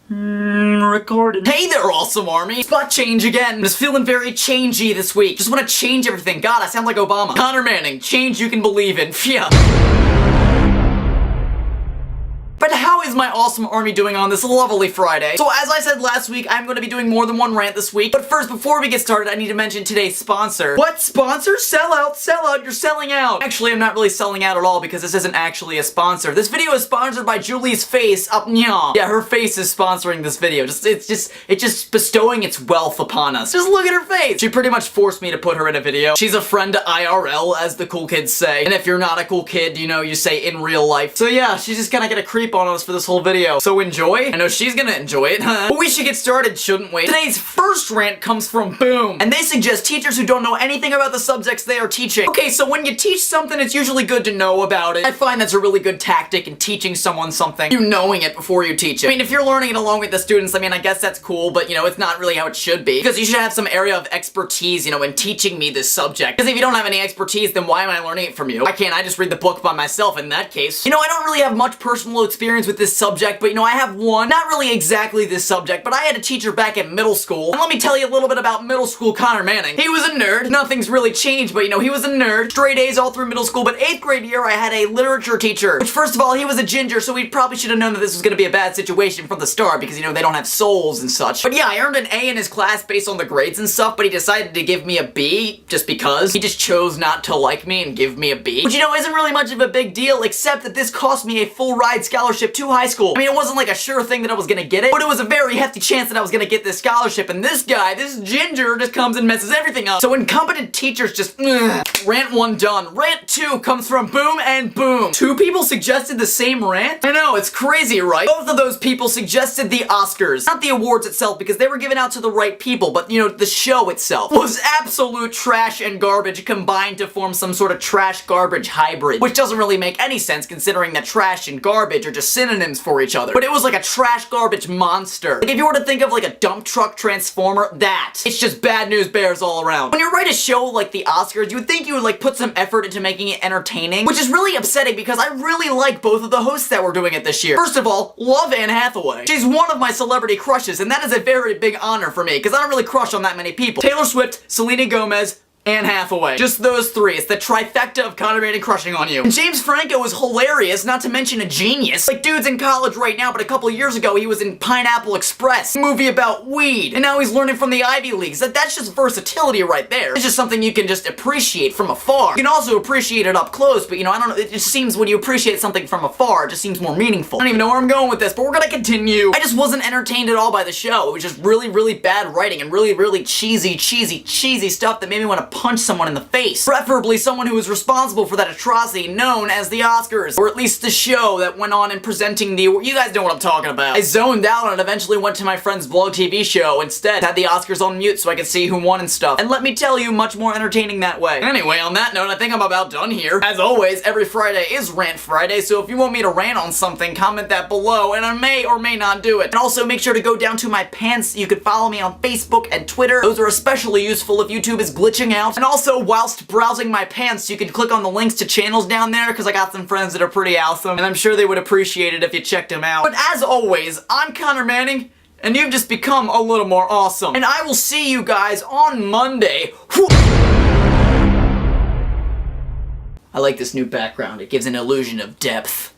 Recorded. Hey there, awesome army! Spot change again. I'm just feeling very changey this week. Just want to change everything. God, I sound like Obama. Connor Manning, change you can believe in. Yeah. But how is my awesome army doing on this lovely Friday? So as I said last week, I'm going to be doing more than one rant this week. But first, before we get started, I need to mention today's sponsor. What sponsor? Sell out, you're selling out. Actually, I'm not really selling out at all because this isn't actually a sponsor. This video is sponsored by Julie's face up nya. Yeah, her face is sponsoring this video. It's just bestowing its wealth upon us. Just look at her face. She pretty much forced me to put her in a video. She's a friend to IRL, as the cool kids say. And if you're not a cool kid, you know, you say in real life. So yeah, she's just gonna get a creep on us for this whole video. So enjoy. I know she's gonna enjoy it. But we should get started, shouldn't we? Today's first rant comes from Boom, and they suggest teachers who don't know anything about the subjects they are teaching. Okay, so when you teach something, it's usually good to know about it. I find that's a really good tactic in teaching someone something, you knowing it before you teach it. I mean, if you're learning it along with the students, I mean, I guess that's cool, but you know, it's not really how it should be. Because you should have some area of expertise, you know, in teaching me this subject. Because if you don't have any expertise, then why am I learning it from you? Why can't I just read the book by myself in that case? You know, I don't really have much personal experience with this subject, but you know, I have one. Not really exactly this subject, but I had a teacher back in middle school. And let me tell you a little bit about middle school Connor Manning. He was a nerd. Nothing's really changed, but you know, he was a nerd. Straight A's all through middle school, but 8th grade year, I had a literature teacher. Which, first of all, he was a ginger, so we probably should have known that this was gonna be a bad situation from the start, because you know, they don't have souls and such. But yeah, I earned an A in his class based on the grades and stuff, but he decided to give me a B just because. He just chose not to like me and give me a B. Which, you know, isn't really much of a big deal, except that this cost me a full ride scholarship to high school. I mean, it wasn't like a sure thing that I was gonna get it, but it was a very hefty chance that I was gonna get this scholarship, and this guy, this ginger, just comes and messes everything up. So incompetent teachers just, Rant 1 done. Rant 2 comes from Boom and Boom. 2 people suggested the same rant? I know, it's crazy, right? Both of those people suggested the Oscars. Not the awards itself, because they were given out to the right people, but you know, the show itself was absolute trash and garbage combined to form some sort of trash-garbage hybrid, which doesn't really make any sense considering that trash and garbage are just synonyms for each other. But it was like a trash garbage monster. Like if you were to think of like a dump truck transformer, that. It's just bad news bears all around. When you write a show like the Oscars, you would think you would like put some effort into making it entertaining, which is really upsetting because I really like both of the hosts that were doing it this year. First of all, love Anne Hathaway. She's one of my celebrity crushes, and that is a very big honor for me because I don't really crush on that many people. Taylor Swift, Selena Gomez, Anne Hathaway. Just those 3. It's the trifecta of Connor Manning crushing on you. And James Franco is hilarious, not to mention a genius. Like, dude's in college right now, but a couple years ago he was in Pineapple Express, a movie about weed, and now he's learning from the Ivy Leagues. That's just versatility right there. It's just something you can just appreciate from afar. You can also appreciate it up close, but you know, I don't know, it just seems when you appreciate something from afar, it just seems more meaningful. I don't even know where I'm going with this, but we're gonna continue. I just wasn't entertained at all by the show. It was just really bad writing and really cheesy stuff that made me want to punch someone in the face. Preferably someone who was responsible for that atrocity known as the Oscars. Or at least the show that went on in presenting the award. You guys know what I'm talking about. I zoned out and eventually went to my friend's BlogTV show instead. Had the Oscars on mute so I could see who won and stuff. And let me tell you, much more entertaining that way. Anyway, on that note, I think I'm about done here. As always, every Friday is Rant Friday, so if you want me to rant on something, comment that below, and I may or may not do it. And also make sure to go down to my pants. You could follow me on Facebook and Twitter. Those are especially useful if YouTube is glitching out. And also, whilst browsing my pants, you can click on the links to channels down there, because I got some friends that are pretty awesome, and I'm sure they would appreciate it if you checked them out. But as always, I'm Connor Manning, and you've just become a little more awesome. And I will see you guys on Monday. I like this new background. It gives an illusion of depth.